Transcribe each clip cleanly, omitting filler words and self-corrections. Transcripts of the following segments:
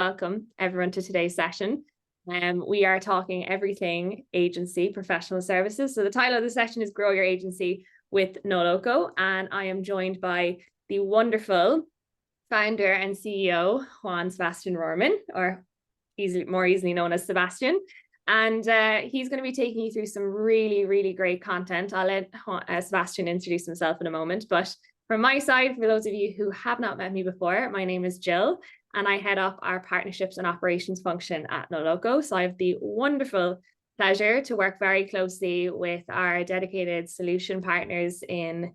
Welcome everyone to today's session. We are talking everything agency professional services. So the title of the session is Grow Your Agency with Noloco, and I am joined by the wonderful founder and CEO, Juan Rohrmann, or more easily known as Sebastian. And he's going to be taking you through some really, really great content. I'll let Sebastian introduce himself in a moment. But from my side, for those of you who have not met me before, my name is Jill, and I head up our partnerships and operations function at Noloco. So I have the wonderful pleasure to work very closely with our dedicated solution partners in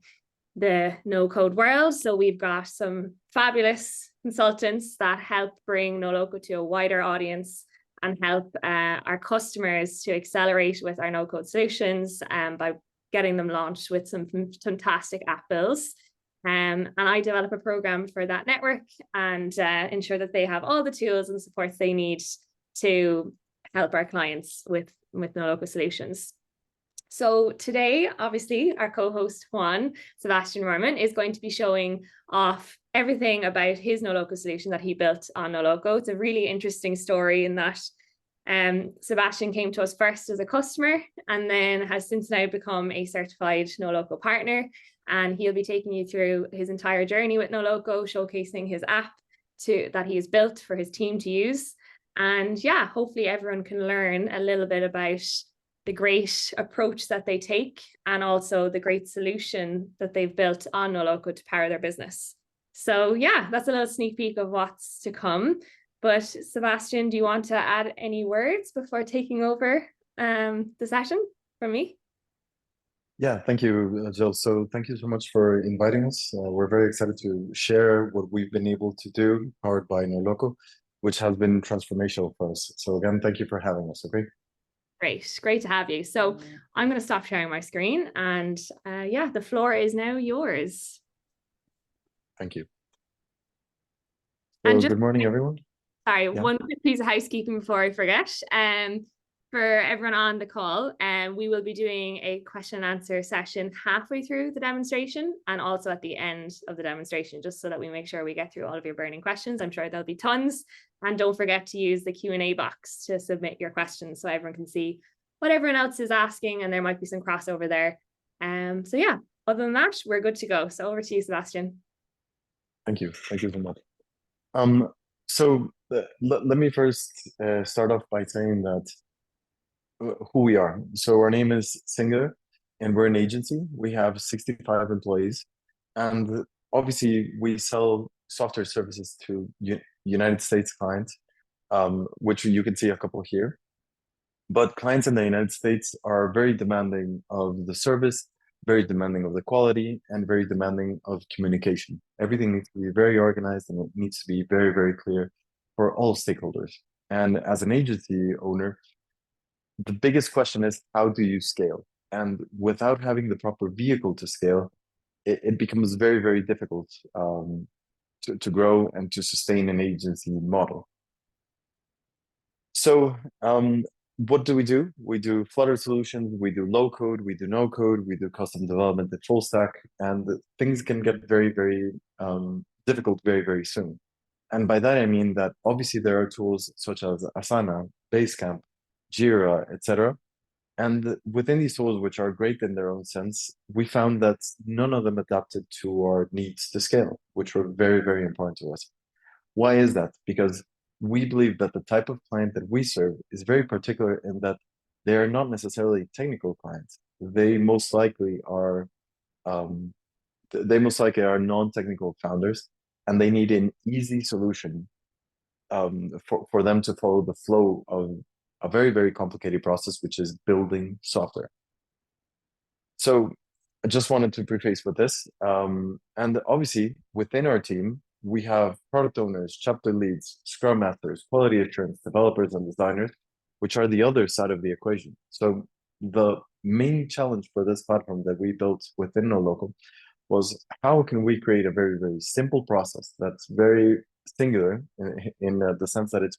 the no-code world. So we've got some fabulous consultants that help bring Noloco to a wider audience and help our customers to accelerate with our no-code solutions by getting them launched with some fantastic app builds. And I develop a program for that network and ensure that they have all the tools and supports they need to help our clients with Noloco solutions. So today, obviously, our co-host Juan Rohrmann is going to be showing off everything about his Noloco solution that he built on Noloco. It's a really interesting story in that Sebastian came to us first as a customer and then has since now become a certified Noloco partner. And he'll be taking you through his entire journey with Noloco, showcasing his app that he has built for his team to use. And yeah, hopefully everyone can learn a little bit about the great approach that they take and also the great solution that they've built on Noloco to power their business. So yeah, that's a little sneak peek of what's to come. But Sebastian, do you want to add any words before taking over the session from me? Yeah, thank you, Jill. So thank you so much for inviting us. We're very excited to share what we've been able to do powered by Noloco, which has been transformational for us. So again, thank you for having us, okay? Great to have you. So I'm going to stop sharing my screen and yeah, the floor is now yours. Thank you. So good morning, everyone. Sorry, one quick piece of housekeeping before I forget. For everyone on the call, we will be doing a question and answer session halfway through the demonstration and also at the end of the demonstration, just so that we make sure we get through all of your burning questions. I'm sure there'll be tons. And don't forget to use the Q&A box to submit your questions so everyone can see what everyone else is asking, and there might be some crossover there. So yeah, other than that, we're good to go. So over to you, Sebastian. Thank you so much. So let me first start off by saying that who we are. So our name is Singular, and we're an agency. We have 65 employees, and obviously we sell software services to United States clients, which you can see a couple here. But clients in the United States are very demanding of the service, very demanding of the quality, and very demanding of communication. Everything needs to be very organized, and it needs to be very, very clear for all stakeholders. And as an agency owner, the biggest question is, how do you scale? And without having the proper vehicle to scale, it becomes very, very difficult to grow and to sustain an agency model. So what do? We do Flutter solutions, we do low code, we do no code, we do custom development at full stack, and things can get very, very difficult very, very soon. And by that, I mean that obviously there are tools such as Asana, Basecamp, Jira, etc. And within these tools, which are great in their own sense, we found that none of them adapted to our needs to scale, which were very, very important to us. Why is that? Because we believe that the type of client that we serve is very particular in that they are not necessarily technical clients. They most likely are non-technical founders, and they need an easy solution for them to follow the flow of a very, very complicated process, which is building software. So I just wanted to preface with this. And obviously, within our team, we have product owners, chapter leads, scrum masters, quality assurance, developers, and designers, which are the other side of the equation. So the main challenge for this platform that we built within Noloco was, how can we create a very, very simple process that's very singular in the sense that it's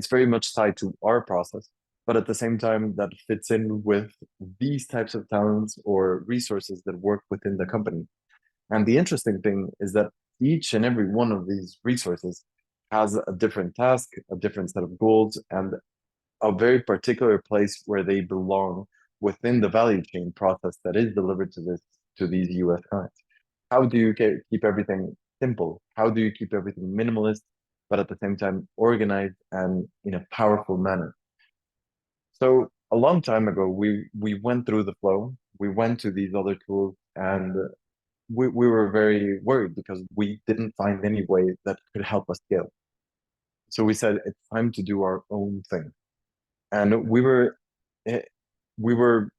very much tied to our process, but at the same time that fits in with these types of talents or resources that work within the company. And the interesting thing is that each and every one of these resources has a different task, a different set of goals, and a very particular place where they belong within the value chain process that is delivered to these US clients. How do you keep everything simple? How do you keep everything minimalist, but at the same time organized and in a powerful manner? So a long time ago, we went through the flow. We went to these other tools, and we were very worried because we didn't find any way that could help us scale. So we said it's time to do our own thing, and eh, we were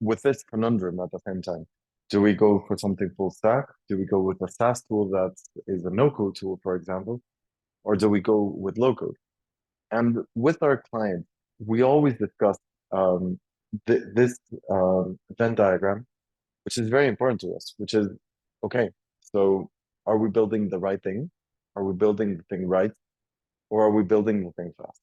with this conundrum at the same time. Do we go for something full stack? Do we go with a SaaS tool that is a no-code tool, for example, or do we go with low-code? And with our clients, we always discuss this Venn diagram, which is very important to us, which is okay, so are we building the right thing? Are we building the thing right? Or are we building the thing fast?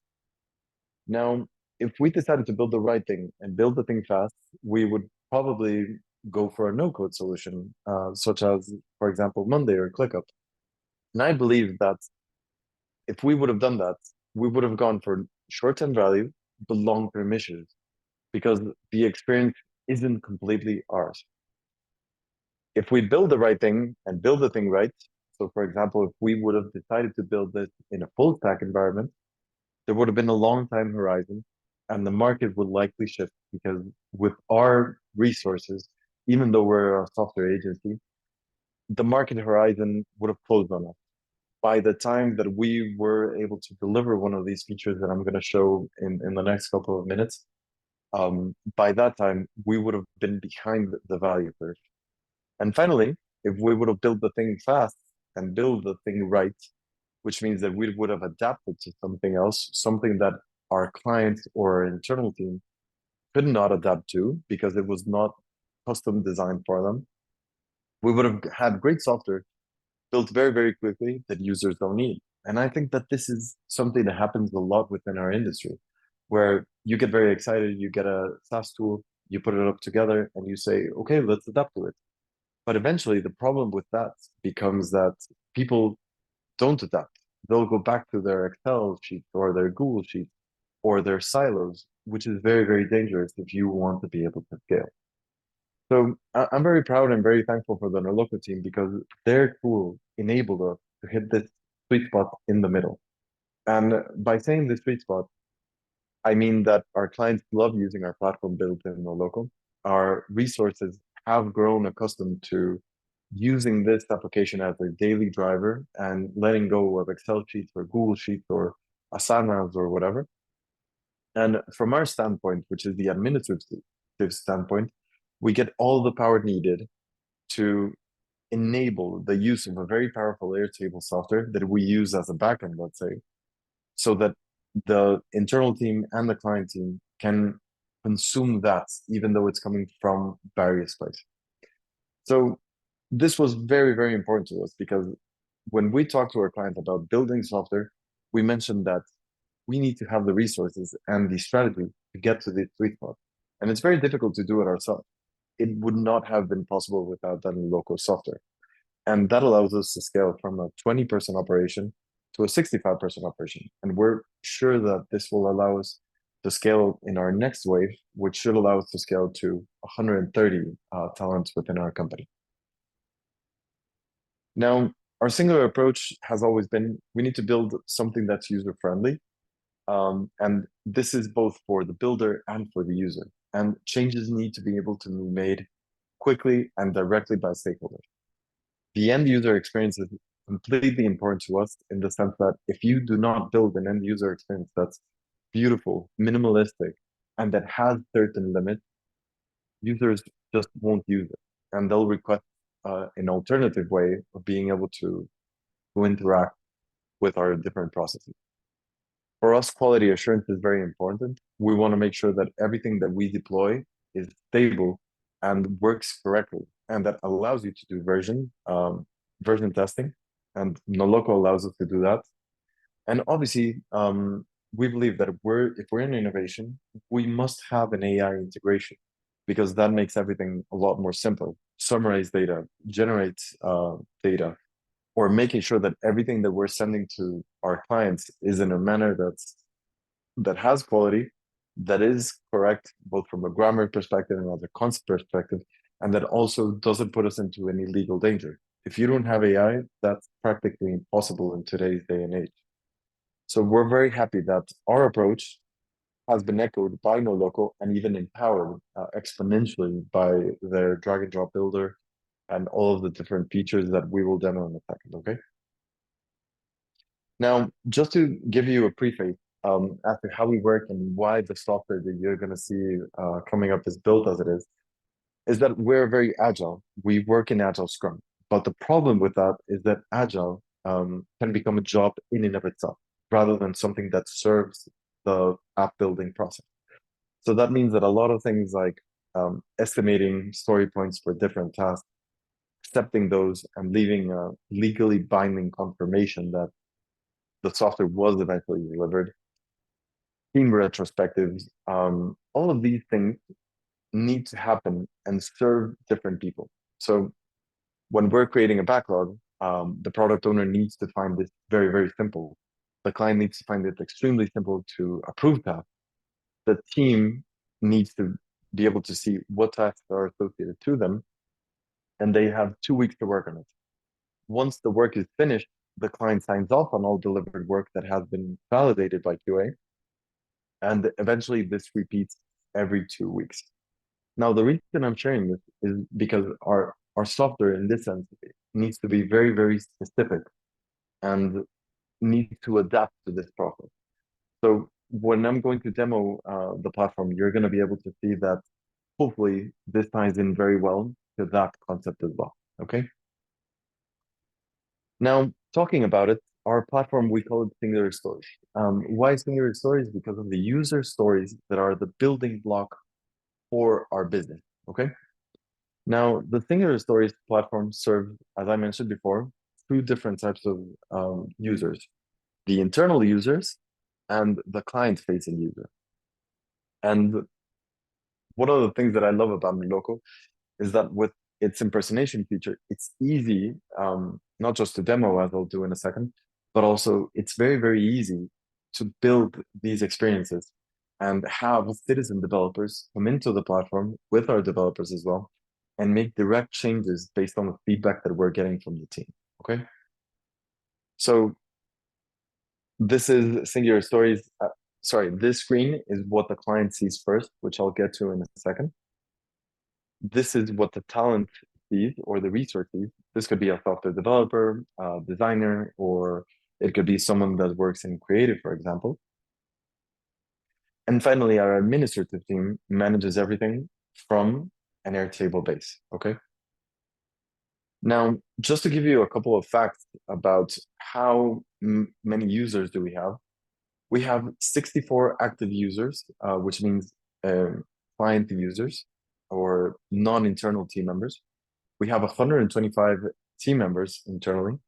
Now, if we decided to build the right thing and build the thing fast, we would probably go for a no-code solution, such as, for example, Monday or ClickUp. And I believe that if we would have done that, we would have gone for short-term value, but long-term issues, because the experience isn't completely ours. If we build the right thing and build the thing right, so for example, if we would have decided to build this in a full stack environment, there would have been a long time horizon and the market would likely shift because with our resources, even though we're a software agency, the market horizon would have closed on us. By the time that we were able to deliver one of these features that I'm going to show in the next couple of minutes, by that time, we would have been behind the value curve. And finally, if we would have built the thing fast and build the thing right, which means that we would have adapted to something else, something that our clients or our internal team could not adapt to because it was not custom designed for them. We would have had great software built very, very quickly that users don't need. And I think that this is something that happens a lot within our industry, where you get very excited, you get a SaaS tool, you put it up together, and you say, okay, let's adapt to it. But eventually, the problem with that becomes that people don't adapt. They'll go back to their Excel sheets or their Google sheets or their silos, which is very, very dangerous if you want to be able to scale. So I'm very proud and very thankful for the Noloco team because their tool enabled us to hit this sweet spot in the middle. And by saying the sweet spot, I mean that our clients love using our platform built in Noloco. Our resources have grown accustomed to using this application as their daily driver and letting go of Excel sheets or Google Sheets or Asanas or whatever. And from our standpoint, which is the administrative standpoint, we get all the power needed to enable the use of a very powerful Airtable software that we use as a backend, let's say, so that the internal team and the client team can consume that, even though it's coming from various places. So this was very, very important to us because when we talk to our clients about building software, we mentioned that we need to have the resources and the strategy to get to this sweet spot. And it's very difficult to do it ourselves. It would not have been possible without that local software. And that allows us to scale from a 20-person operation to a 65-person operation. And we're sure that this will allow us to scale in our next wave, which should allow us to scale to 130 talents within our company. Now, our singular approach has always been we need to build something that's user friendly. And this is both for the builder and for the user. And changes need to be able to be made quickly and directly by stakeholders. The end user experience is completely important to us in the sense that if you do not build an end user experience that's beautiful, minimalistic, and that has certain limits, users just won't use it. And they'll request an alternative way of being able to interact with our different processes. For us, quality assurance is very important. We want to make sure that everything that we deploy is stable and works correctly, and that allows you to do version testing. And Noloco allows us to do that. And obviously, we believe that if we're in innovation, we must have an AI integration because that makes everything a lot more simple. Summarize data, generate data, or making sure that everything that we're sending to our clients is in a manner that has quality, that is correct, both from a grammar perspective and as a concept perspective, and that also doesn't put us into any legal danger. If you don't have AI, that's practically impossible in today's day and age. So we're very happy that our approach has been echoed by Noloco and even empowered exponentially by their drag and drop builder and all of the different features that we will demo in a second, okay? Now, just to give you a preface as to how we work and why the software that you're going to see coming up is built as it is that we're very agile. We work in Agile Scrum. But the problem with that is that Agile can become a job in and of itself, rather than something that serves the app building process. So that means that a lot of things like estimating story points for different tasks, accepting those and leaving a legally binding confirmation that the software was eventually delivered, team retrospectives, all of these things need to happen and serve different people. So when we're creating a backlog, the product owner needs to find this very, very simple. The client needs to find it extremely simple to approve that. The team needs to be able to see what tasks are associated to them, and they have 2 weeks to work on it. Once the work is finished, the client signs off on all delivered work that has been validated by QA, and eventually this repeats every 2 weeks. Now, the reason I'm sharing this is because our software in this sense needs to be very, very specific and needs to adapt to this process. So when I'm going to demo the platform, you're going to be able to see that hopefully this ties in very well to that concept as well, okay? Now, talking about it, our platform, we call it Singular Stories. Why Singular Stories? Because of the user stories that are the building block for our business, okay? Now, the Singular Stories platform serves, as I mentioned before, two different types of users, the internal users and the client-facing user. And one of the things that I love about Noloco is that with its impersonation feature, it's easy, not just to demo, as I'll do in a second, but also it's very, very easy to build these experiences and have citizen developers come into the platform with our developers as well and make direct changes based on the feedback that we're getting from the team. Okay. So this is Singular Stories. Sorry, this screen is what the client sees first, which I'll get to in a second. This is what the talent sees or the resource sees. This could be a software developer, designer, or it could be someone that works in creative, for example. And finally, our administrative team manages everything from an Airtable base, okay? Now, just to give you a couple of facts about how many users do we have 64 active users, which means client users or non-internal team members. We have 125 team members internally.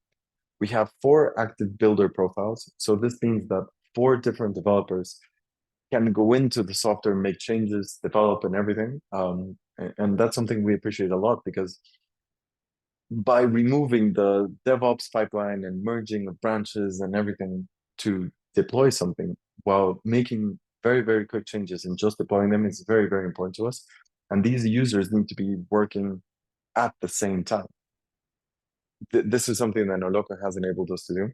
We have 4 active builder profiles. So this means that 4 different developers can go into the software, make changes, develop and everything. And that's something we appreciate a lot because by removing the DevOps pipeline and merging the branches and everything to deploy something while making very, very quick changes and just deploying them is very, very important to us. And these users need to be working at the same time. This is something that Noloco has enabled us to do.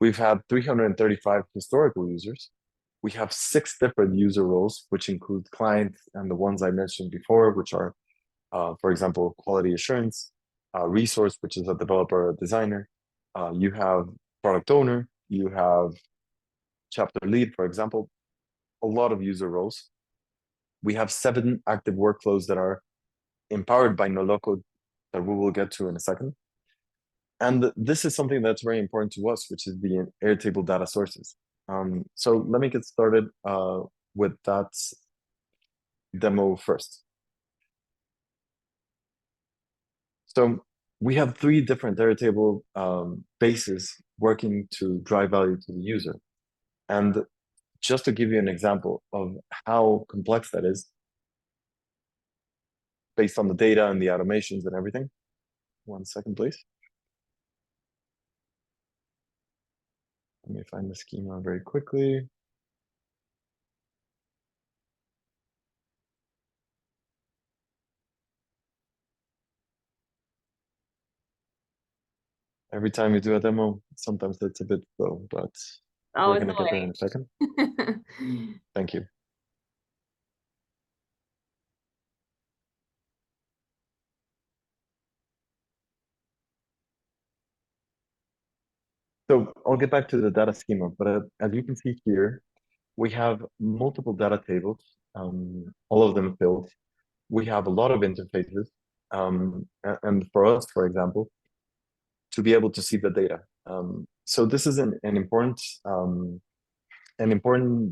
We've had 335 historical users. We have 6 different user roles, which include clients and the ones I mentioned before, which are, for example, quality assurance, resource, which is a developer or a designer. You have product owner, you have chapter lead, for example, a lot of user roles. We have 7 active workflows that are empowered by Noloco that we will get to in a second. And this is something that's very important to us, which is the Airtable data sources. So let me get started with that demo first. So we have 3 different Airtable bases working to drive value to the user. And just to give you an example of how complex that is, based on the data and the automations and everything. 1 second, please. Let me find the schema very quickly. Every time you do a demo, sometimes it's a bit slow, but Oh, we're it's gonna get there in a second. annoying. Thank you. So I'll get back to the data schema, but as you can see here, we have multiple data tables, all of them filled. We have a lot of interfaces, and for us, for example, to be able to see the data. So this is an important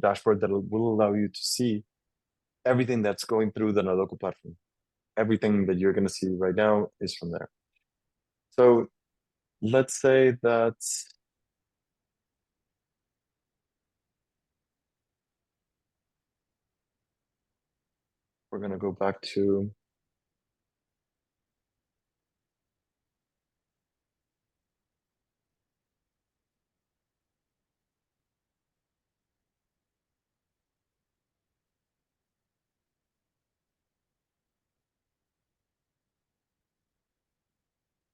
dashboard that will allow you to see everything that's going through the Noloco platform. Everything that you're going to see right now is from there. So let's say that we're going to go back to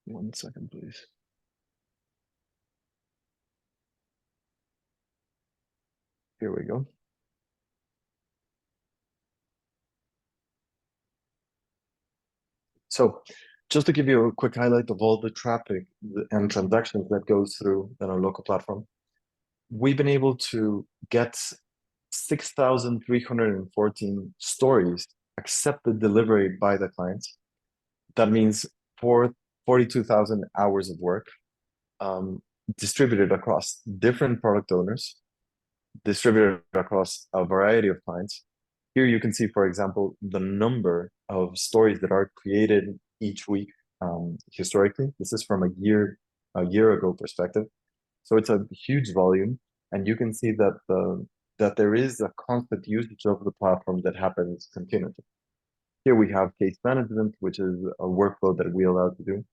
one second, please. Here we go. So just to give you a quick highlight of all the traffic and transactions that goes through the Noloco platform, we've been able to get 6,314 stories accepted delivery by the clients. That means 42,000 hours of work, distributed across different product owners, distributed across a variety of clients. Here you can see, for example, the number of stories that are created each week, historically. This is from a year ago perspective. So it's a huge volume, and you can see that there is a constant usage of the platform that happens continuously. Here we have case management, which is a workflow that we allow to do.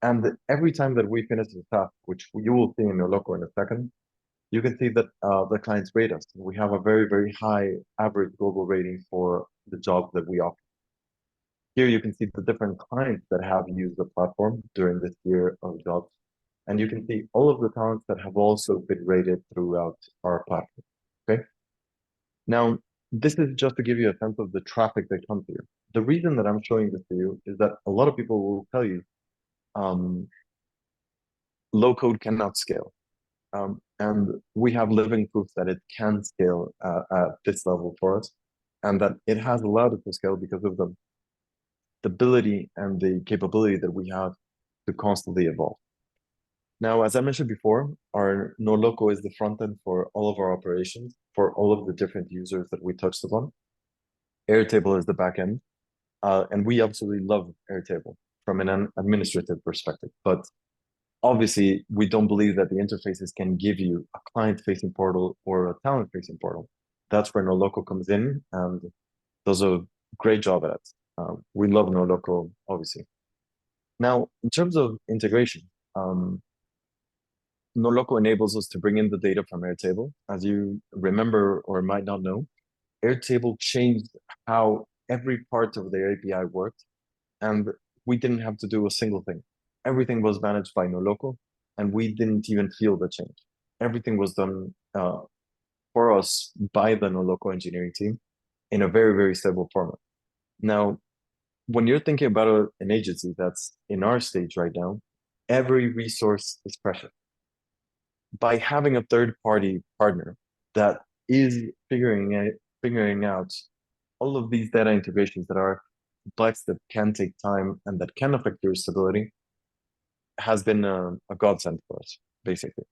And every time that we finish the task, which you will see in your loco in a second, you can see that the clients rate us. We have a very, very high average global rating for the jobs that we offer. Here you can see the different clients that have used the platform during this year of jobs. And you can see all of the talents that have also been rated throughout our platform. Okay. Now, this is just to give you a sense of the traffic that comes here. The reason that I'm showing this to you is that a lot of people will tell you low code cannot scale. And we have living proof that it can scale at this level for us, and that it has allowed it to scale because of the ability and the capability that we have to constantly evolve. Now, as I mentioned before, our Noloco is the front end for all of our operations, for all of the different users that we touched upon. Airtable is the back end, and we absolutely love Airtable from an administrative perspective. But obviously, we don't believe that the interfaces can give you a client-facing portal or a talent-facing portal. That's where Noloco comes in and does a great job at it. We love Noloco, obviously. Now, in terms of integration, Noloco enables us to bring in the data from Airtable. As you remember or might not know, Airtable changed how every part of their API worked, and we didn't have to do a single thing. Everything was managed by Noloco, and we didn't even feel the change. Everything was done for us by the Noloco engineering team in a very, very stable format. Now, when you're thinking about an agency that's in our stage right now, every resource is precious. By having a third-party partner that is figuring out all of these data integrations that are complex, that can take time, and that can affect your stability, has been a godsend for us, basically.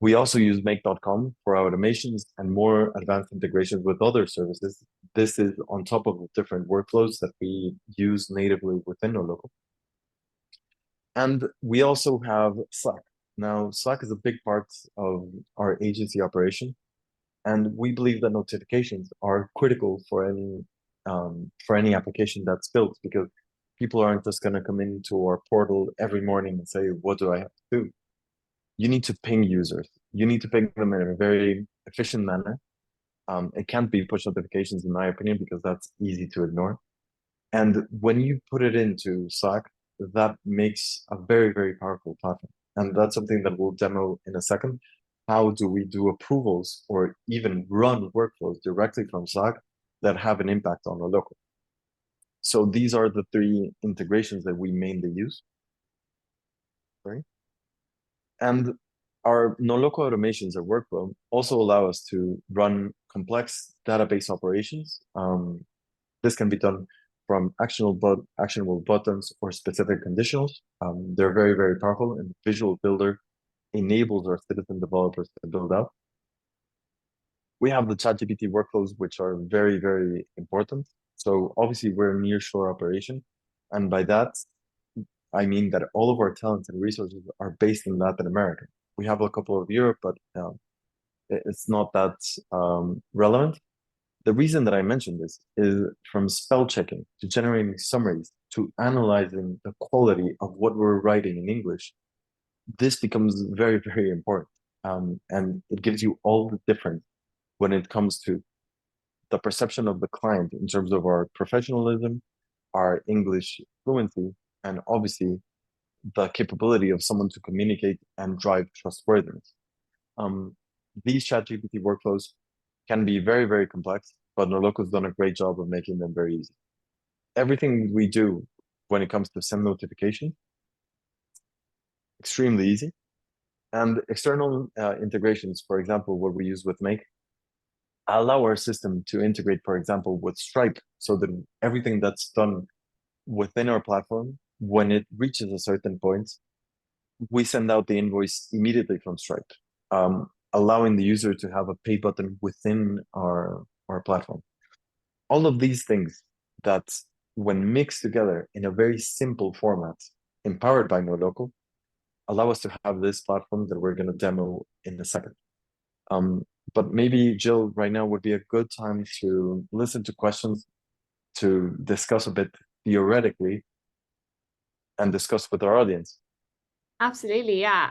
We also use make.com for our automations and more advanced integrations with other services. This is on top of the different workflows that we use natively within Noloco. And we also have Slack. Now, Slack is a big part of our agency operation, and we believe that notifications are critical for any application that's built, because people aren't just going to come into our portal every morning and say, what do I have to do? you need to ping users. You need to ping them in a very efficient manner. It can't be push notifications, in my opinion, because that's easy to ignore. And when you put it into Slack, that makes a very, very powerful platform. And that's something that we'll demo in a second. How do we do approvals or even run workflows directly from Slack that have an impact on the local? So these are the three integrations that we mainly use. Right? And our Noloco automations or workflow also allow us to run complex database operations. This can be done from actionable buttons or specific conditionals. They're very, very powerful, and Visual Builder enables our citizen developers to build out. We have the ChatGPT workflows, which are very, very important. So obviously we're a nearshore operation. And by that, I mean that all of our talents and resources are based in Latin America. We have a couple of Europe, but it's not that relevant. The reason that I mentioned this is from spell checking to generating summaries to analyzing the quality of what we're writing in English. This becomes very, very important. And it gives you all the difference when it comes to the perception of the client in terms of our professionalism, our English fluency, and obviously the capability of someone to communicate and drive trustworthiness. These ChatGPT workflows can be very, very complex, but Noloco's done a great job of making them very easy. Everything we do when it comes to send notification, extremely easy. And external integrations, for example, what we use with Make, allow our system to integrate, for example, with Stripe, so that everything that's done within our platform, when it reaches a certain point, we send out the invoice immediately from Stripe, allowing the user to have a pay button within our platform. All of these things that, when mixed together in a very simple format, empowered by Noloco, allow us to have this platform that we're going to demo in a second. But maybe, Jill, right now would be a good time to listen to questions, to discuss a bit theoretically, and discuss with our audience. Absolutely, yeah.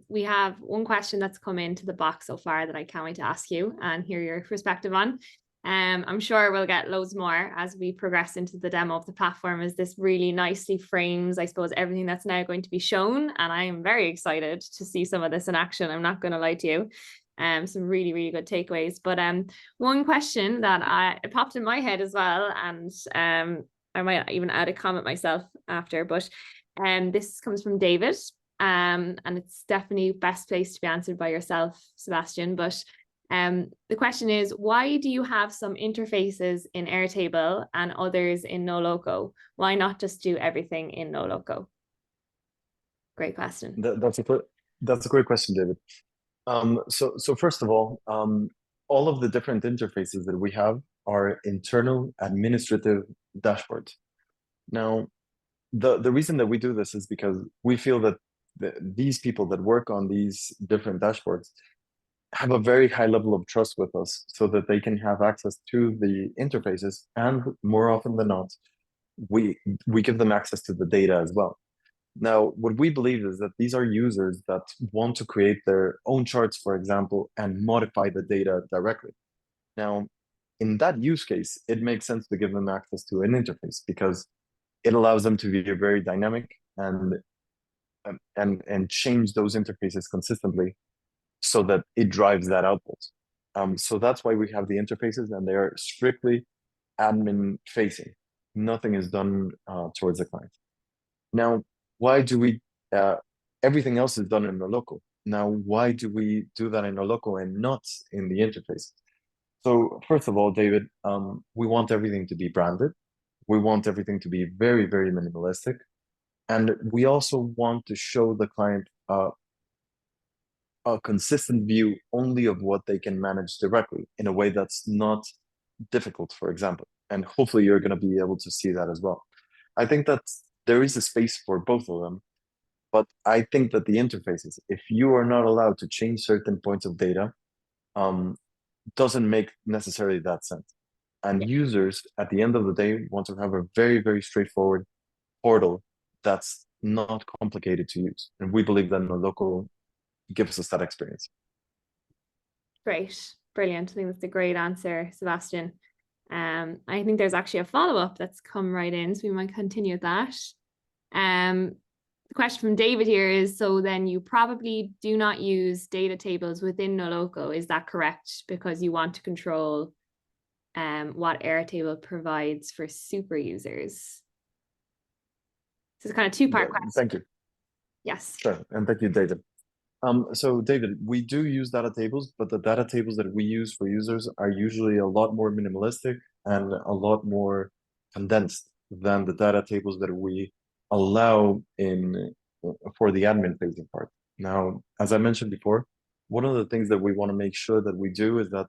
We have one question that's come into the box so far that I can't wait to ask you and hear your perspective on. I'm sure we'll get loads more as we progress into the demo of the platform, as this really nicely frames, I suppose, everything that's now going to be shown. And I am very excited to see some of this in action. I'm not going to lie to you. Some really, really good takeaways. But one question that it popped in my head as well, and I might even add a comment myself after, but this comes from David. And it's definitely best placed to be answered by yourself, Sebastian. But the question is, why do you have some interfaces in Airtable and others in Noloco? Why not just do everything in Noloco? Great question. That's a great question, David. So first of all of the different interfaces that we have are internal administrative dashboards. Now, the reason that we do this is because we feel that these people that work on these different dashboards have a very high level of trust with us, so that they can have access to the interfaces, and more often than not, we give them access to the data as well. Now, what we believe is that these are users that want to create their own charts, for example, and modify the data directly. Now, in that use case, it makes sense to give them access to an interface, because it allows them to be very dynamic and change those interfaces consistently, so that it drives that output. So that's why we have the interfaces, and they are strictly admin facing. Nothing is done towards the client. Now, why do we, everything else is done in Noloco. Now, why do we do that in Noloco and not in the interface? So first of all, David, we want everything to be branded. We want everything to be very, very minimalistic. And we also want to show the client a consistent view only of what they can manage directly, in a way that's not difficult, for example. And hopefully you're going to be able to see that as well. I think that there is a space for both of them, but I think that the interfaces, if you are not allowed to change certain points of data, doesn't make necessarily that sense. And users, at the end of the day, want to have a very, very straightforward portal that's not complicated to use. And we believe that Noloco gives us that experience. Great, brilliant. I think that's a great answer, Sebastian. I think there's actually a follow-up that's come right in, so we might continue with that. The question from David here is, so then you probably do not use data tables within Noloco, is that correct? Because you want to control what Airtable provides for super users. So it's kind of two-part question. Thank you. Yes. Sure, and thank you, David. So David, we do use data tables, but the data tables that we use for users are usually a lot more minimalistic and a lot more condensed than the data tables that we allow in for the admin facing part. Now, as I mentioned before, one of the things that we want to make sure that we do is that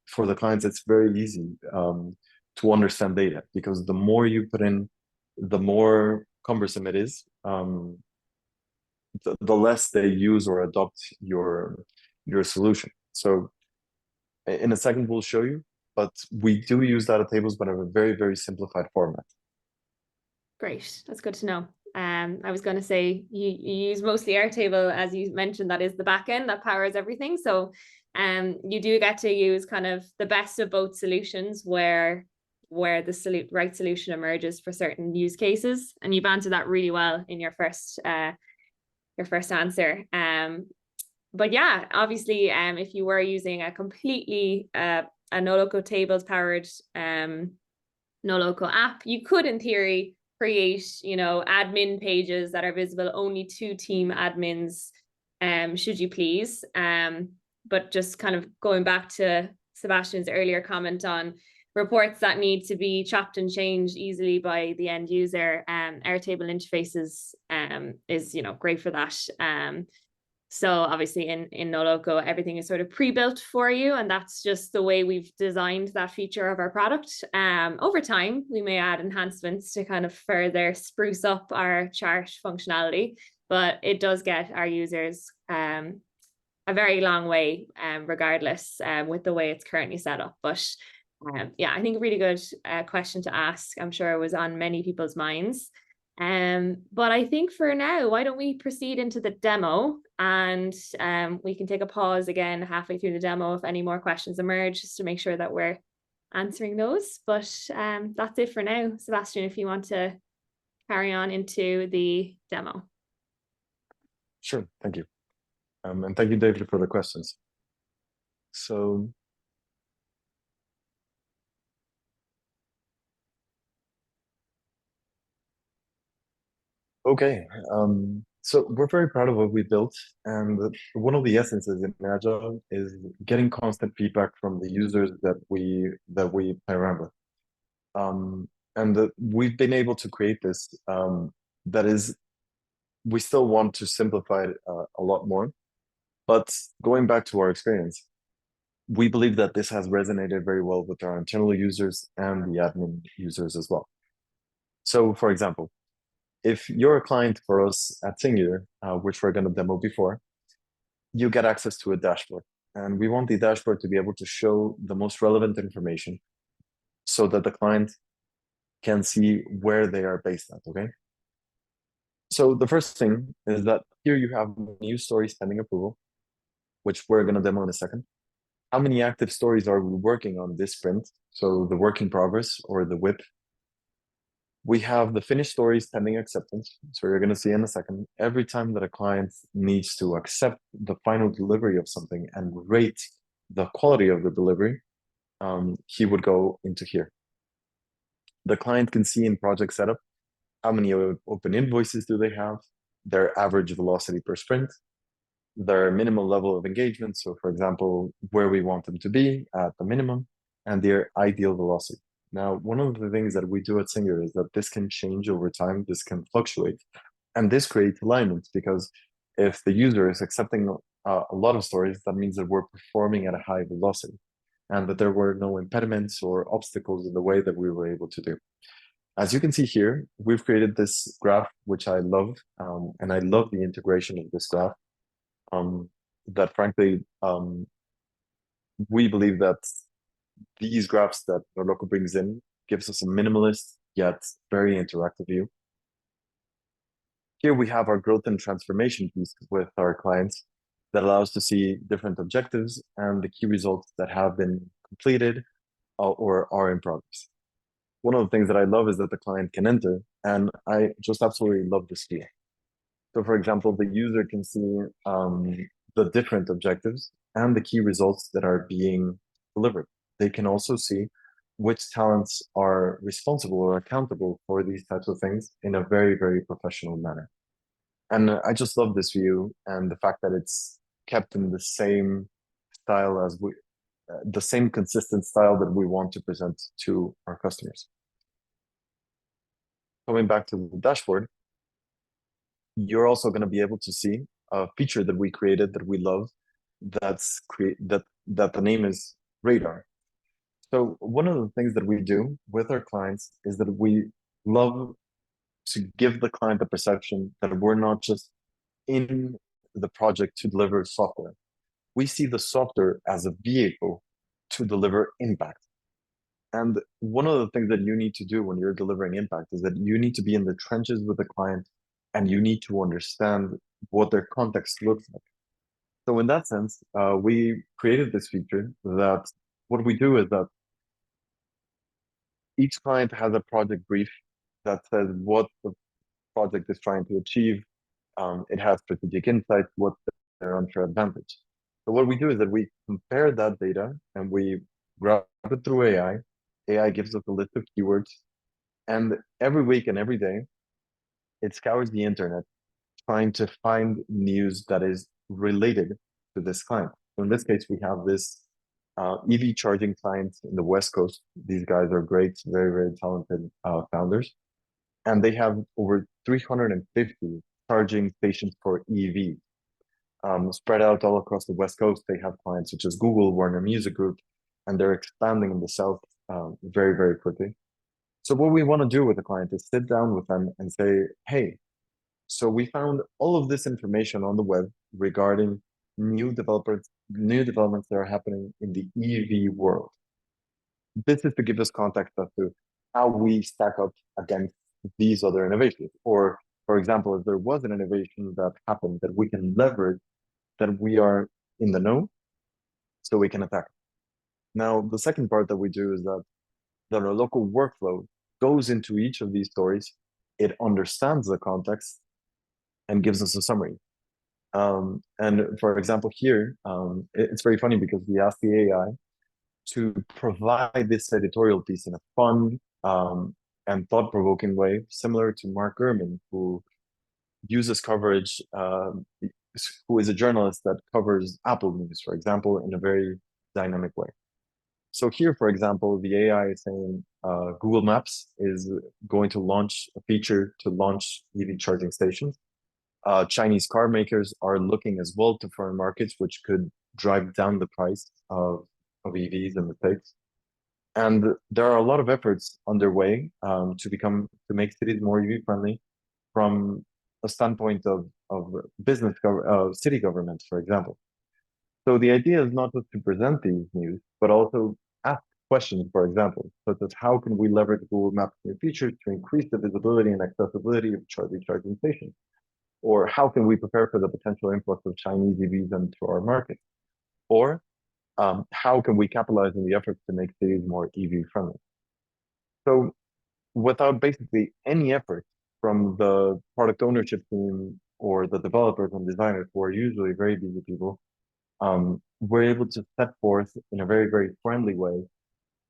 for the clients, it's very easy to understand data, because the more you put in, the more cumbersome it is. The less they use or adopt your solution. So in a second, we'll show you, but we do use data tables, but in a very, very simplified format. Great, that's good to know. I was going to say you use mostly Airtable, as you mentioned, that is the backend that powers everything. So you do get to use kind of the best of both solutions where the right solution emerges for certain use cases. And you've answered that really well in your first answer. But yeah, obviously, if you were using a completely a Noloco tables powered Noloco app, you could in theory create, admin pages that are visible only to team admins, should you please. But just kind of going back to Sebastian's earlier comment on reports that need to be chopped and changed easily by the end user, Airtable interfaces is great for that. So obviously in Noloco, everything is sort of pre-built for you, and that's just the way we've designed that feature of our product. Over time, we may add enhancements to kind of further spruce up our chart functionality, but it does get our users a very long way, regardless, with the way it's currently set up. But yeah, I think a really good question to ask. I'm sure it was on many people's minds. But I think for now, why don't we proceed into the demo, and we can take a pause again halfway through the demo if any more questions emerge, just to make sure that we're answering those. But that's it for now. Sebastian, if you want to carry on into the demo. Sure, thank you. And thank you, David, for the questions. So okay, so we're very proud of what we built, and one of the essences in Agile is getting constant feedback from the users that we play around with. And we've been able to create this. That is, we still want to simplify it a lot more, but going back to our experience, we believe that this has resonated very well with our internal users and the admin users as well. So, for example, if you're a client for us at Singular, which we're going to demo before, you get access to a dashboard. And we want the dashboard to be able to show the most relevant information so that the client can see where they are based at, okay? So the first thing is that here you have new stories pending approval, which we're going to demo in a second. How many active stories are we working on this sprint? So the work in progress or the WIP. We have the finished stories pending acceptance. So you're going to see in a second, every time that a client needs to accept the final delivery of something and rate the quality of the delivery, he would go into here. The client can see in project setup, how many open invoices do they have, their average velocity per sprint, their minimal level of engagement. So for example, where we want them to be at the minimum, and their ideal velocity. Now, one of the things that we do at Singular is that this can change over time, this can fluctuate, and this creates alignment, because if the user is accepting a lot of stories, that means that we're performing at a high velocity and that there were no impediments or obstacles in the way that we were able to do. As you can see here, we've created this graph, which I love, and I love the integration of this graph, that frankly, we believe that these graphs that Noloco brings in gives us a minimalist yet very interactive view. Here we have our growth and transformation piece with our clients. that allows to see different objectives and the key results that have been completed or are in progress. One of the things that I love is that the client can enter, and I just absolutely love this view. So, for example, the user can see the different objectives and the key results that are being delivered. They can also see which talents are responsible or accountable for these types of things in a very, very professional manner. And I just love this view and the fact that it's kept in the same style as the same consistent style that we want to present to our customers. Coming back to the dashboard, you're also going to be able to see a feature that we created that we love that the name is radar. So one of the things that we do with our clients is that we love to give the client the perception that we're not just in the project to deliver software. We see the software as a vehicle to deliver impact. And one of the things that you need to do when you're delivering impact is that you need to be in the trenches with the client and you need to understand what their context looks like. So in that sense, we created this feature that what we do is that each client has a project brief that says what the project is trying to achieve. It has strategic insights, what's their unfair advantage. So what we do is that we compare that data and we grab it through AI. AI gives us a list of keywords, and every week and every day, it scours the internet trying to find news that is related to this client. So in this case, we have this EV charging client in the West Coast. These guys are great, very, very talented founders. And they have over 350 charging stations for EV. Spread out all across the West Coast. They have clients such as Google, Warner Music Group, and they're expanding in the South very, very quickly. So what we want to do with the client is sit down with them and say, hey, so we found all of this information on the web regarding new developments that are happening in the EV world. This is to give us context as to how we stack up against these other innovations. Or, for example, if there was an innovation that happened that we can leverage, that we are in the know, so we can attack. Now, the second part that we do is that the local workflow goes into each of these stories. It understands the context and gives us a summary. And for example, here, it's very funny because we asked the AI to provide this editorial piece in a fun and thought-provoking way, similar to Mark Gurman, who uses coverage, who is a journalist that covers Apple news, for example, in a very dynamic way. So here, for example, the AI is saying Google Maps is going to launch a feature to launch EV charging stations. Chinese car makers are looking as well to foreign markets, which could drive down the price of EVs in the States. And there are a lot of efforts underway to make cities more EV friendly from a standpoint of city governments, for example. So the idea is not just to present these news, but also ask questions, for example, such as how can we leverage Google Maps new features to increase the visibility and accessibility of charging stations? Or how can we prepare for the potential influx of Chinese EVs into our market? Or how can we capitalize on the efforts to make cities more EV friendly? So without basically any effort from the product ownership team or the developers and designers, who are usually very busy people, we're able to set forth in a very, very friendly way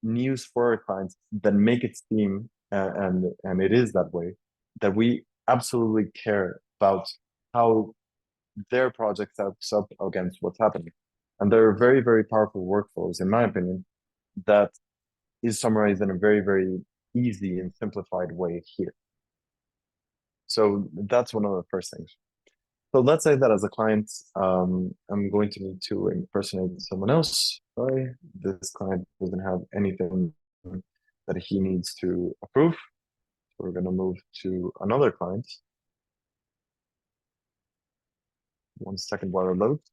news for our clients that make it seem, and it is that way, that we absolutely care about how their project sets up against what's happening. And there are very, very powerful workflows, in my opinion, that is summarized in a very, very easy and simplified way here. So that's one of the first things. So let's say that as a client, I'm going to need to impersonate someone else. Sorry, this client doesn't have anything that he needs to approve. So we're going to move to another client. 1 second while it loads.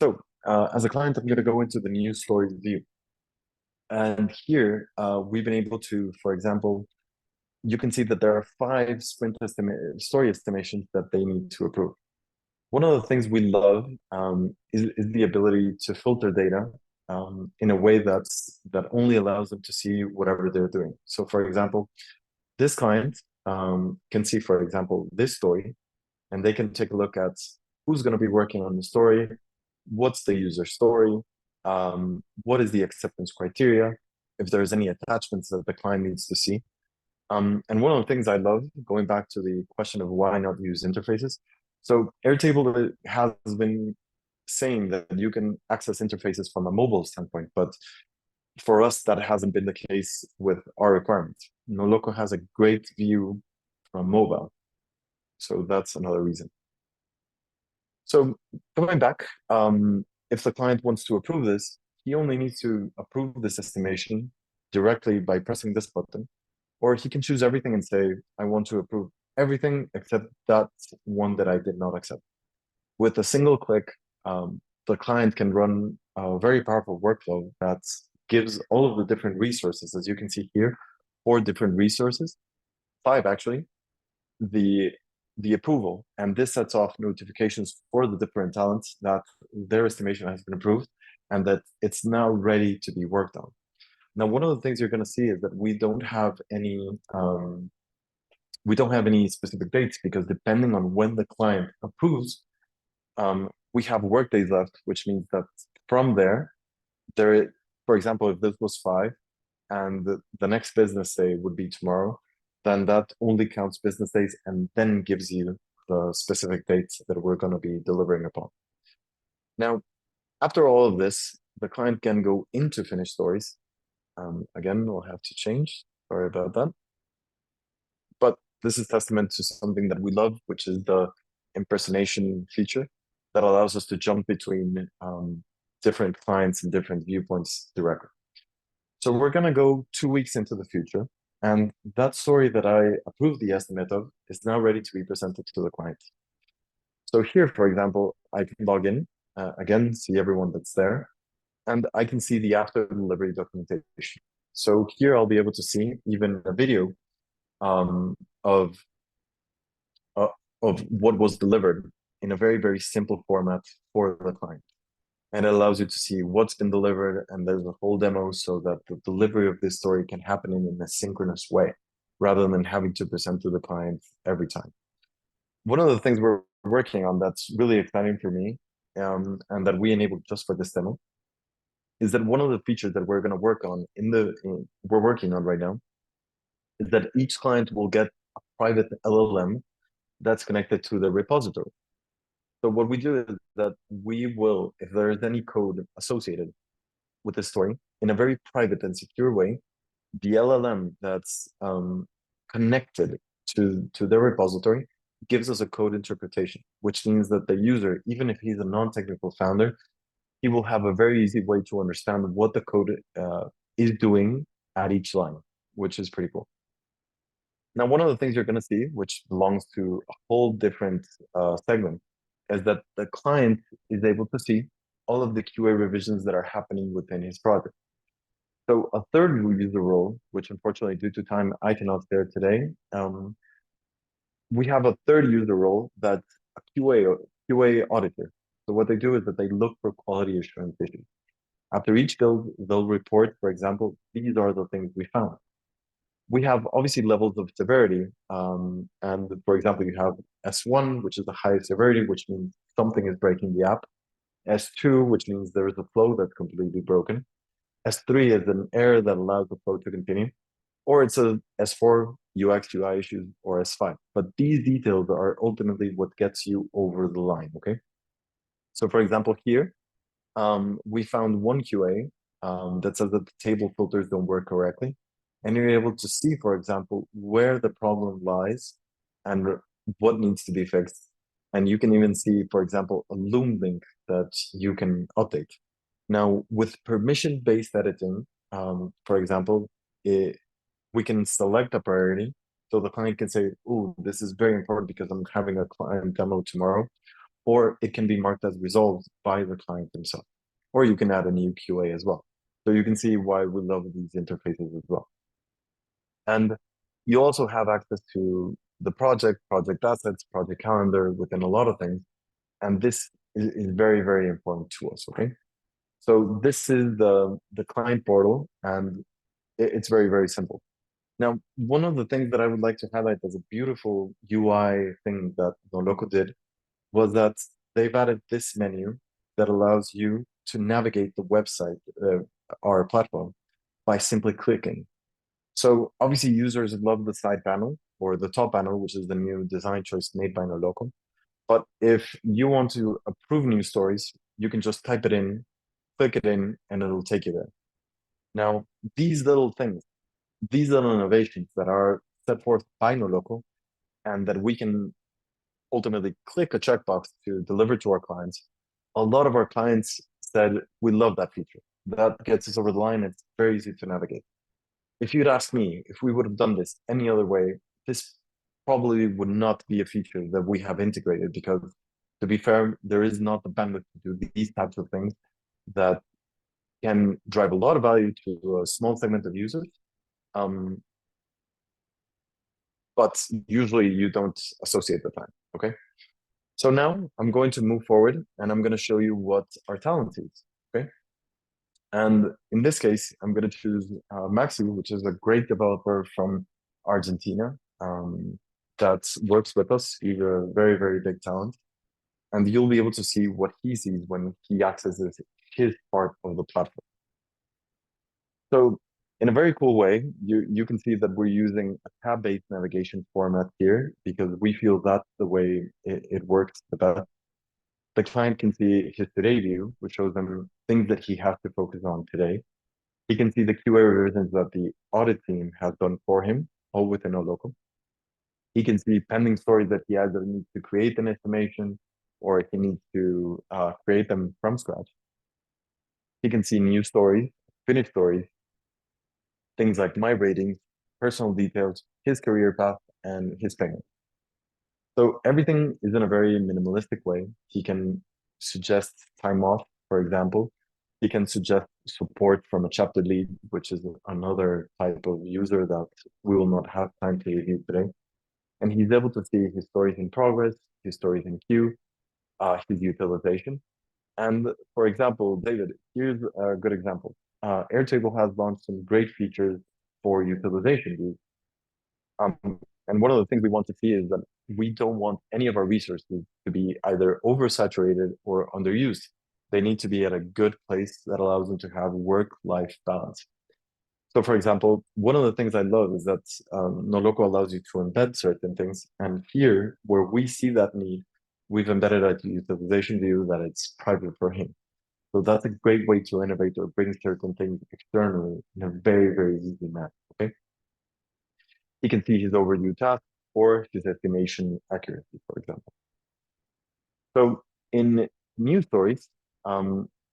So as a client, I'm going to go into the news stories view. And here we've been able to, for example, you can see that there are 5 story estimations that they need to approve. One of the things we love is the ability to filter data in a way that only allows them to see whatever they're doing. So, for example, this client can see, for example, this story, and they can take a look at who's going to be working on the story, what's the user story, what is the acceptance criteria, if there's any attachments that the client needs to see. And one of the things I love, going back to the question of why not use interfaces. So Airtable has been saying that you can access interfaces from a mobile standpoint, but for us, that hasn't been the case with our requirements. Noloco has a great view from mobile. So that's another reason. So going back, if the client wants to approve this, he only needs to approve this estimation directly by pressing this button, or he can choose everything and say, I want to approve everything except that one that I did not accept. With a single click, the client can run a very powerful workflow that gives all of the different resources, as you can see here, 4 different resources, 5 actually, the approval, and this sets off notifications for the different talents that their estimation has been approved and that it's now ready to be worked on. Now, one of the things you're going to see is that we don't have any specific dates, because depending on when the client approves, we have work days left, which means that from there, for example, if this was 5 and the next business day would be tomorrow, then that only counts business days and then gives you the specific dates that we're going to be delivering upon. Now, after all of this, the client can go into finished stories. Again, we'll have to change. Sorry about that. But this is testament to something that we love, which is the impersonation feature that allows us to jump between different clients and different viewpoints directly. So we're going to go 2 weeks into the future, and that story that I approved the estimate of is now ready to be presented to the client. So here, for example, I can log in, again, see everyone that's there, and I can see the after delivery documentation. So here I'll be able to see even a video of what was delivered in a very, very simple format for the client. And it allows you to see what's been delivered, and there's a whole demo so that the delivery of this story can happen in a synchronous way, rather than having to present to the client every time. One of the things we're working on that's really exciting for me, and that we enabled just for this demo, is that one of the features that we're going to work on we're working on right now, is that each client will get a private LLM that's connected to the repository. So what we do is that we will, if there is any code associated with the story, in a very private and secure way, the LLM that's connected to their repository gives us a code interpretation, which means that the user, even if he's a non-technical founder, he will have a very easy way to understand what the code is doing at each line, which is pretty cool. Now, one of the things you're going to see, which belongs to a whole different segment, is that the client is able to see all of the QA revisions that are happening within his project. So a third user role, which unfortunately due to time I cannot share today, we have a third user role that's a QA auditor. So what they do is that they look for quality assurance issues. After each build, they'll report, for example, these are the things we found. We have obviously levels of severity. And for example, you have S1, which is the highest severity, which means something is breaking the app. S2, which means there is a flow that's completely broken. S3 is an error that allows the flow to continue. Or it's a S4, UX, UI issues, or S5. But these details are ultimately what gets you over the line, okay? So for example, here, we found one QA that says that the table filters don't work correctly. And you're able to see, for example, where the problem lies and what needs to be fixed. And you can even see, for example, a Loom link that you can update. Now, with permission-based editing, for example, we can select a priority. So the client can say, oh, this is very important because I'm having a client demo tomorrow. Or it can be marked as resolved by the client themselves. Or you can add a new QA as well. So you can see why we love these interfaces as well. And you also have access to the project assets, project calendar within a lot of things. And this is very, very important to us, okay? So this is the client portal, and it's very, very simple. Now, one of the things that I would like to highlight as a beautiful UI thing that Noloco did was that they've added this menu that allows you to navigate the website, our platform, by simply clicking. So obviously users love the side panel or the top panel, which is the new design choice made by Noloco. But if you want to approve new stories, you can just type it in, click it in, and it'll take you there. Now, these little things, these little innovations that are set forth by Noloco and that we can ultimately click a checkbox to deliver to our clients, a lot of our clients said, we love that feature. That gets us over the line. It's very easy to navigate. If you'd asked me if we would have done this any other way, this probably would not be a feature that we have integrated because, to be fair, there is not the bandwidth to do these types of things that can drive a lot of value to a small segment of users. But usually you don't associate the time, okay? So now I'm going to move forward and I'm going to show you what our talent is, okay? And in this case, I'm going to choose Maxi, which is a great developer from Argentina that works with us. He's a very, very big talent. And you'll be able to see what he sees when he accesses his part of the platform. So in a very cool way, you can see that we're using a tab-based navigation format here because we feel that's the way it works the best. The client can see his today view, which shows them things that he has to focus on today. He can see the QA revisions that the audit team has done for him, all within Noloco. He can see pending stories that he either needs to create an estimation or he needs to create them from scratch. He can see new stories, finished stories, things like my ratings, personal details, his career path, and his payment. So everything is in a very minimalistic way. He can suggest time off, for example. He can suggest support from a chapter lead, which is another type of user that we will not have time to review today. And he's able to see his stories in progress, his stories in queue, his utilization. And for example, David, here's a good example. Airtable has launched some great features for utilization views. And one of the things we want to see is that we don't want any of our resources to be either oversaturated or underused. They need to be at a good place that allows them to have work-life balance. So, for example, one of the things I love is that Noloco allows you to embed certain things. And here, where we see that need, we've embedded a utilization view that it's private for him. So that's a great way to innovate or bring certain things externally in a very, very easy manner, okay? He can see his overdue task or his estimation accuracy, for example. So in new stories,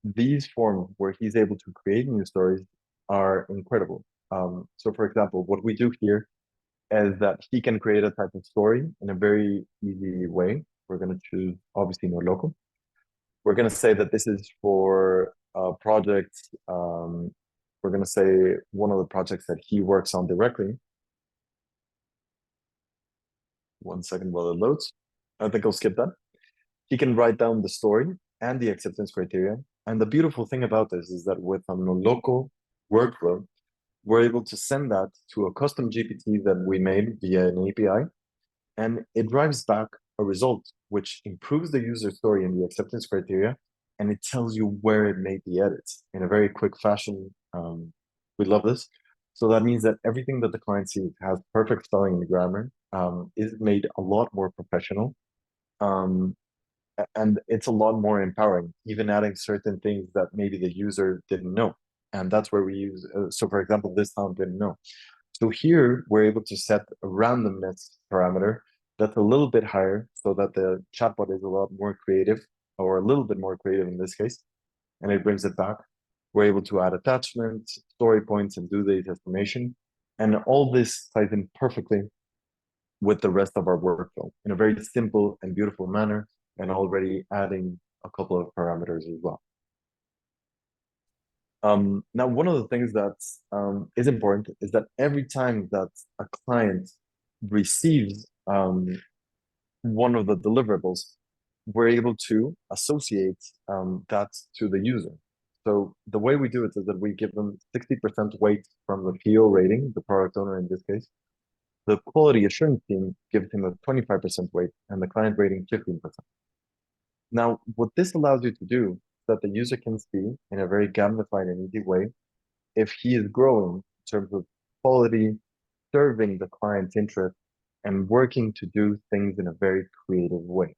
these forms where he's able to create new stories are incredible. So for example, what we do here is that he can create a type of story in a very easy way. We're going to choose, obviously, Noloco. We're going to say that this is for a project. We're going to say one of the projects that he works on directly. 1 second while it loads. I think I'll skip that. He can write down the story and the acceptance criteria. And the beautiful thing about this is that with a Noloco workflow, we're able to send that to a custom GPT that we made via an API, and it drives back a result which improves the user story and the acceptance criteria, and it tells you where it made the edits in a very quick fashion. We love this. So that means that everything that the client sees has perfect spelling and grammar, is made a lot more professional. And it's a lot more empowering, even adding certain things that maybe the user didn't know. And that's where we use, so for example, this town didn't know. So here we're able to set a randomness parameter that's a little bit higher so that the chatbot is a lot more creative, or a little bit more creative in this case, and it brings it back. We're able to add attachments, story points, and due date estimation. And all this ties in perfectly with the rest of our workflow in a very simple and beautiful manner, and already adding a couple of parameters as well. Now, one of the things that is important is that every time that a client receives one of the deliverables, we're able to associate that to the user. So the way we do it is that we give them 60% weight from the PO rating, the product owner in this case. The quality assurance team gives him a 25% weight and the client rating 15%. Now, what this allows you to do is that the user can see in a very gamified and easy way if he is growing in terms of quality, serving the client's interest, and working to do things in a very creative way.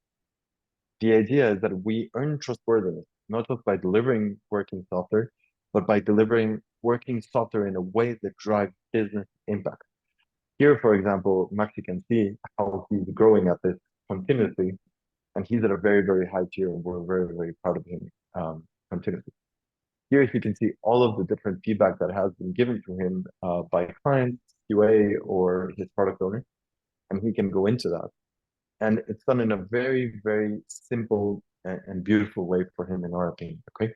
The idea is that we earn trustworthiness, not just by delivering working software, but by delivering working software in a way that drives business impact. Here, for example, Maxi can see how he's growing at this continuously, and he's at a very, very high tier, and we're very, very proud of him continuously. Here, you can see all of the different feedback that has been given to him by clients, QA, or his product owner, and he can go into that. And it's done in a very, very simple and beautiful way for him, in our opinion. Okay.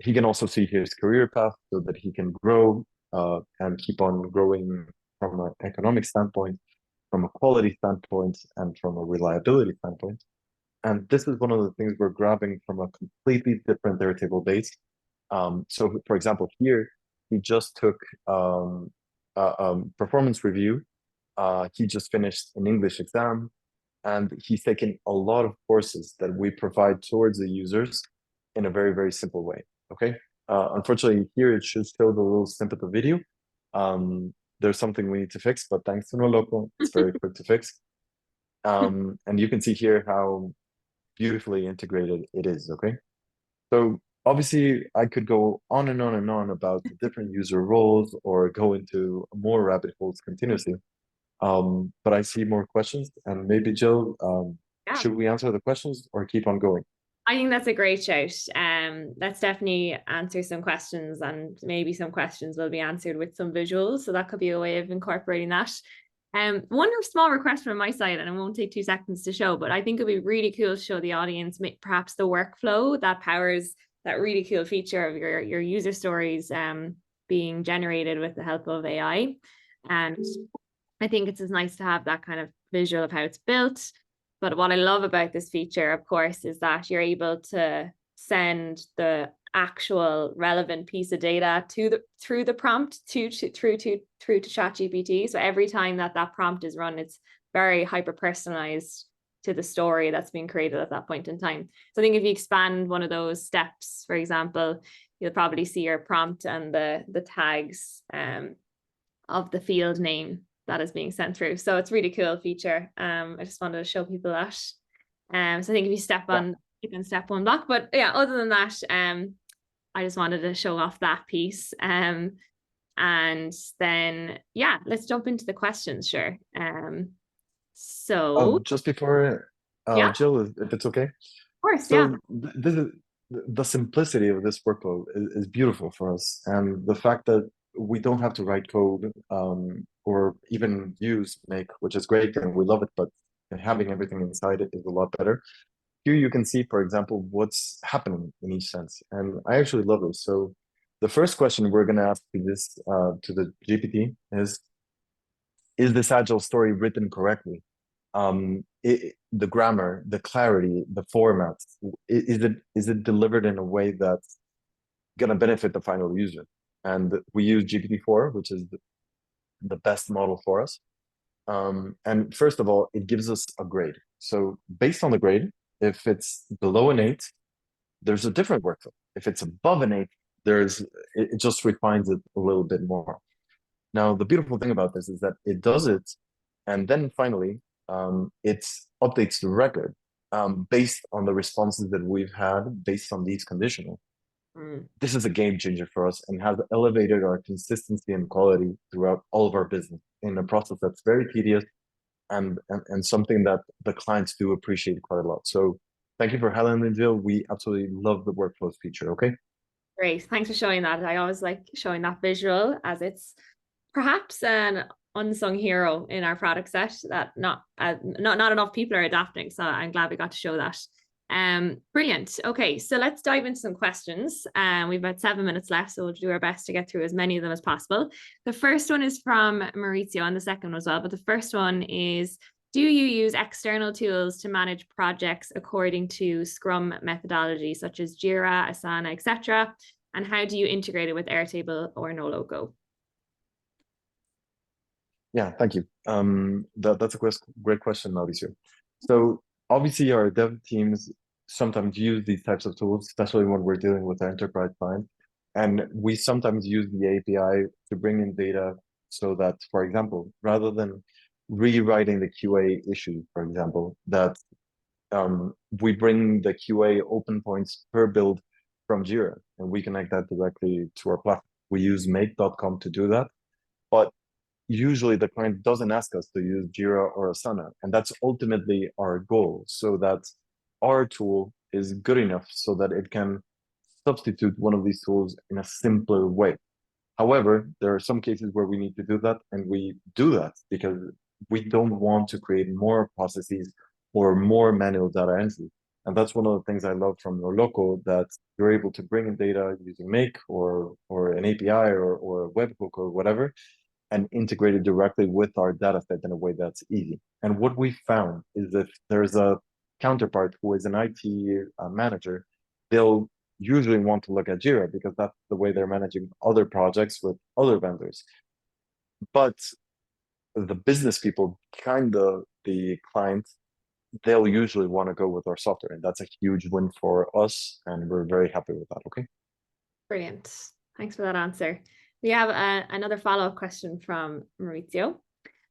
He can also see his career path so that he can grow and keep on growing from an economic standpoint, from a quality standpoint, and from a reliability standpoint. And this is one of the things we're grabbing from a completely different Airtable base. So, for example, here he just took a performance review. He just finished an English exam, and he's taken a lot of courses that we provide towards the users in a very, very simple way. Okay. Unfortunately, here it should show the little snippet of video. There's something we need to fix, but thanks to Noloco, it's very quick to fix. And you can see here how beautifully integrated it is. Okay. So obviously, I could go on and on and on about the different user roles or go into more rabbit holes continuously. But I see more questions, and maybe Jill, Yeah. should we answer the questions or keep on going? I think that's a great shout. Let's definitely answer some questions, and maybe some questions will be answered with some visuals. So that could be a way of incorporating that. One small request from my side, and it won't take 2 seconds to show, but I think it'd be really cool to show the audience perhaps the workflow that powers that really cool feature of your user stories being generated with the help of AI. And I think it's nice to have that kind of visual of how it's built. But what I love about this feature, of course, is that you're able to send the actual relevant piece of data through the prompt through to ChatGPT. So every time that prompt is run, it's very hyper personalized to the story that's being created at that point in time. So I think if you expand one of those steps, for example, you'll probably see your prompt and the tags of the field name that is being sent through. So it's really cool feature. I just wanted to show people that. So I think if you step on, you can step one block. But yeah, other than that, I just wanted to show off that piece. And then, yeah, let's jump into the questions, sure. So just before, yeah, Jill, if it's okay. of course, yeah. So this is the simplicity of this workflow is beautiful for us, and the fact that we don't have to write code or even use make, which is great, and we love it, but having everything inside it is a lot better. Here you can see, for example, what's happening in each sense, and I actually love it. So the first question we're going to ask to this to the GPT is this agile story written correctly? The grammar, the clarity, the format, is it delivered in a way that's going to benefit the final user? And we use GPT-4, which is the best model for us. And first of all, it gives us a grade. So based on the grade, if it's below an 8, there's a different workflow. If it's above an 8, it just refines it a little bit more. Now, the beautiful thing about this is that it does it, and then finally, it updates the record based on the responses that we've had based on these conditionals. This is a game changer for us and has elevated our consistency and quality throughout all of our business in a process that's very tedious and something that the clients do appreciate quite a lot. So thank you for Helen and Jill. We absolutely love the workflows feature. Okay. Great. Thanks for showing that. I always like showing that visual, as it's perhaps an unsung hero in our product set that not enough people are adapting. So I'm glad we got to show that. Brilliant. Okay, so let's dive into some questions. We've about 7 minutes left, so we'll do our best to get through as many of them as possible. The first one is from Maurizio, and the second one as well. But the first one is, do you use external tools to manage projects according to Scrum methodology, such as Jira, Asana, etc.? And how do you integrate it with Airtable or Noloco? Yeah, thank you. That's a great question, Mauricio. So obviously our dev teams sometimes use these types of tools, especially when we're dealing with an enterprise client. And we sometimes use the API to bring in data so that, for example, rather than rewriting the QA issue, for example, that we bring the QA open points per build from Jira, and we connect that directly to our platform. We use make.com to do that. But usually the client doesn't ask us to use Jira or Asana, and that's ultimately our goal, so that our tool is good enough so that it can substitute one of these tools in a simpler way. However, there are some cases where we need to do that, and we do that because we don't want to create more processes or more manual data entry. And that's one of the things I love from Noloco, that you're able to bring in data using Make or an API or a webhook or whatever, and integrate it directly with our data set in a way that's easy. And what we found is if there's a counterpart who is an IT manager, they'll usually want to look at Jira because that's the way they're managing other projects with other vendors. But the business people, kind of the client, they'll usually want to go with our software. And that's a huge win for us. And we're very happy with that. Okay. Brilliant. Thanks for that answer. We have another follow-up question from Maurizio.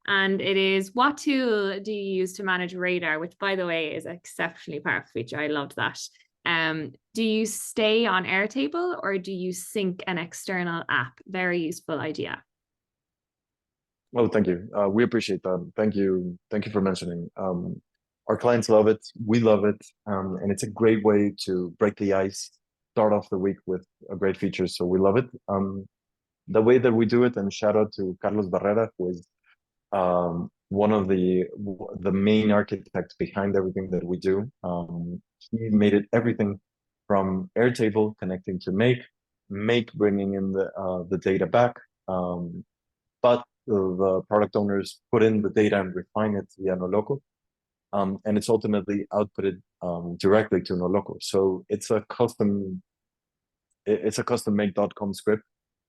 And it is, what tool do you use to manage Radar, which, by the way, is an exceptionally powerful feature. I loved that. Do you stay on Airtable or do you sync an external app? Very useful idea. Oh, thank you. We appreciate that. Thank you. Thank you for mentioning. Our clients love it. We love it. And it's a great way to break the ice, start off the week with a great feature. So we love it. The way that we do it, and shout out to Carlos Barrera, who is one of the main architects behind everything that we do. He made it everything from Airtable connecting to Make bringing in the data back, but the product owners put in the data and refine it via Noloco, and it's ultimately outputted directly to Noloco. So it's a custom make.com script.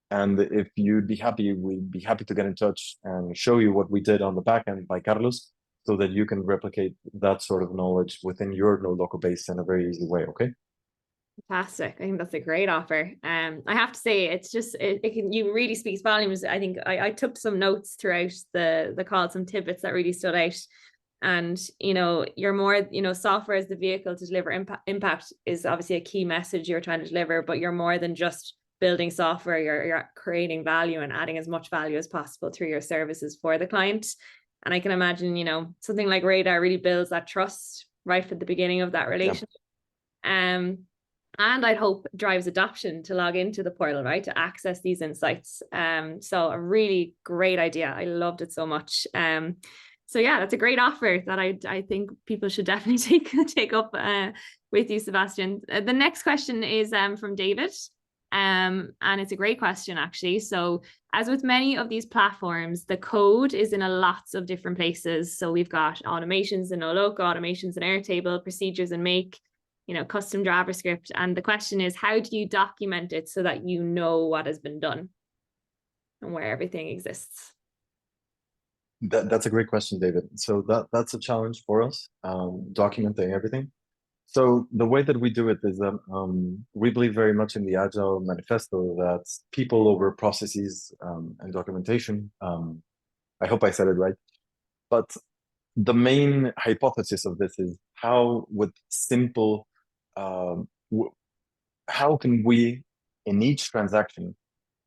And if you'd be happy, we'd be happy to get in touch and show you what we did on the back end by Carlos, so that you can replicate that sort of knowledge within your Noloco base in a very easy way. Okay. Fantastic. I think that's a great offer. I have to say, it's just you really speaks volumes. I think I took some notes throughout the call, some tidbits that really stood out. And you're more, software as the vehicle to deliver impact is obviously a key message you're trying to deliver, but you're more than just building software. You're creating value and adding as much value as possible through your services for the client. And I can imagine, something like Radar really builds that trust right from the beginning of that relationship. Yeah. And I'd hope drives adoption to log into the portal, right, to access these insights. So a really great idea. I loved it so much. So yeah, that's a great offer that I think people should definitely take up with you, Sebastian. The next question is from David. And it's a great question, actually. So as with many of these platforms, the code is in lots of different places. So we've got automations in Noloco, automations in Airtable, procedures in Make, custom JavaScript. And the question is, how do you document it so that you know what has been done and where everything exists? That's a great question, David. So that's a challenge for us, documenting everything. So the way that we do it is that we believe very much in the Agile manifesto, that people over processes and documentation. I hope I said it right. But the main hypothesis of this is how with simple, how can we in each transaction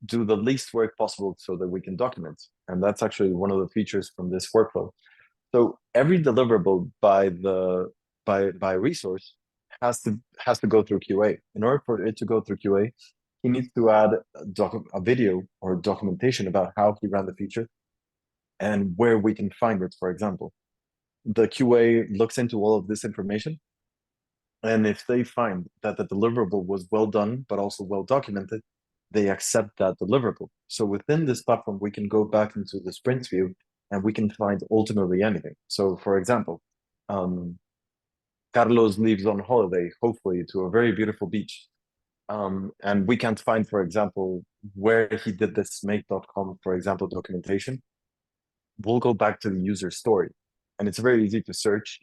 do the least work possible so that we can document? And that's actually one of the features from this workflow. So every deliverable by resource has to go through QA. In order for it to go through QA, he needs to add a video or documentation about how he ran the feature and where we can find it, for example. The QA looks into all of this information, And if they find that the deliverable was well done, but also well documented, they accept that deliverable. So within this platform, we can go back into the sprints view and we can find ultimately anything. So for example, Carlos leaves on holiday, hopefully to a very beautiful beach. And we can't find, for example, where he did this make.com, for example, documentation. We'll go back to the user story. And it's very easy to search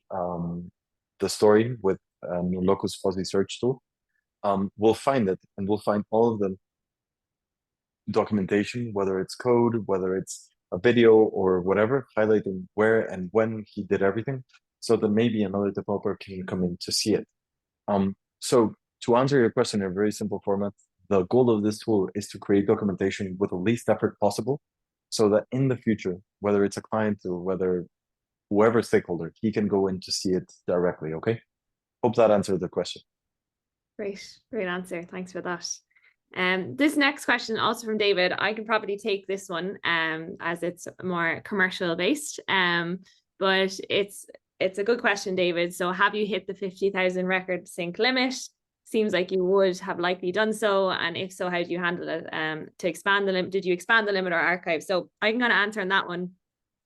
the story with Noloco's fuzzy search tool. We'll find it and we'll find all of the documentation, whether it's code, whether it's a video or whatever, highlighting where and when he did everything, so that maybe another developer can come in to see it. So to answer your question in a very simple format, the goal of this tool is to create documentation with the least effort possible, so that in the future, whether it's a client or whether whoever stakeholder, he can go in to see it directly, okay? Hope that answered the question. Great answer. Thanks for that. This next question, also from David, I can probably take this one as it's more commercial based, but it's a good question, David. So have you hit the 50,000 record sync limit? Seems like you would have likely done so, and if so, how do you handle it? To expand the limit, did you expand the limit or archive? So I can kind of answer on that one.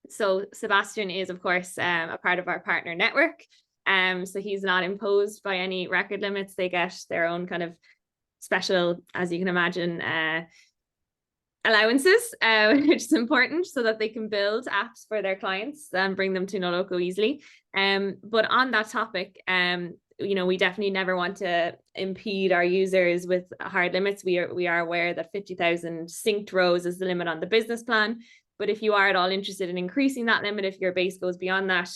So Sebastian is, of course, a part of our partner network. So he's not imposed by any record limits. They get their own kind of special, as you can imagine, allowances, which is important so that they can build apps for their clients and bring them to Noloco easily. But on that topic, we definitely never want to impede our users with hard limits. We are aware that 50,000 synced rows is the limit on the business plan. But if you are at all interested in increasing that limit, if your base goes beyond that,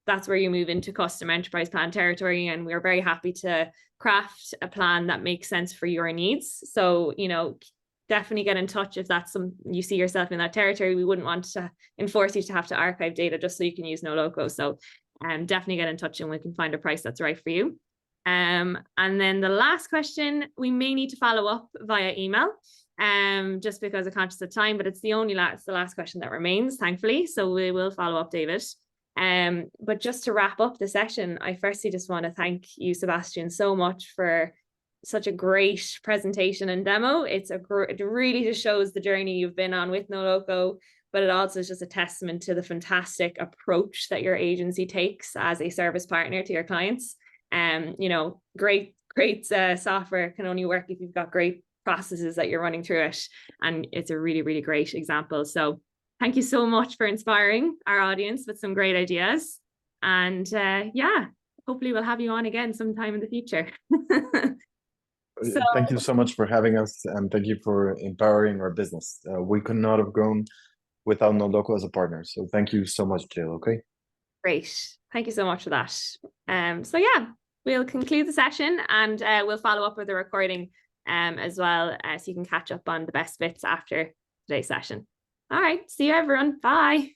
that's where you move into custom enterprise plan territory. And we're very happy to craft a plan that makes sense for your needs. So, definitely get in touch if that's you see yourself in that territory. We wouldn't want to enforce you to have to archive data just so you can use Noloco. So definitely get in touch and we can find a price that's right for you. And then the last question, we may need to follow up via email. Just because I'm conscious of time, but it's the last question that remains, thankfully. So we will follow up, David. But just to wrap up the session, I firstly just want to thank you, Sebastian, so much for such a great presentation and demo. It really just shows the journey you've been on with Noloco, but it also is just a testament to the fantastic approach that your agency takes as a service partner to your clients. Great software can only work if you've got great processes that you're running through it, and it's a really, really great example. So thank you so much for inspiring our audience with some great ideas, and hopefully we'll have you on again sometime in the future. So, thank you so much for having us, and thank you for empowering our business. We could not have grown without Noloco as a partner, so thank you so much, Jill. Okay, great, thank you so much for that. We'll conclude the session, and we'll follow up with the recording as well, so you can catch up on the best bits after today's session. All right, see you everyone. Bye.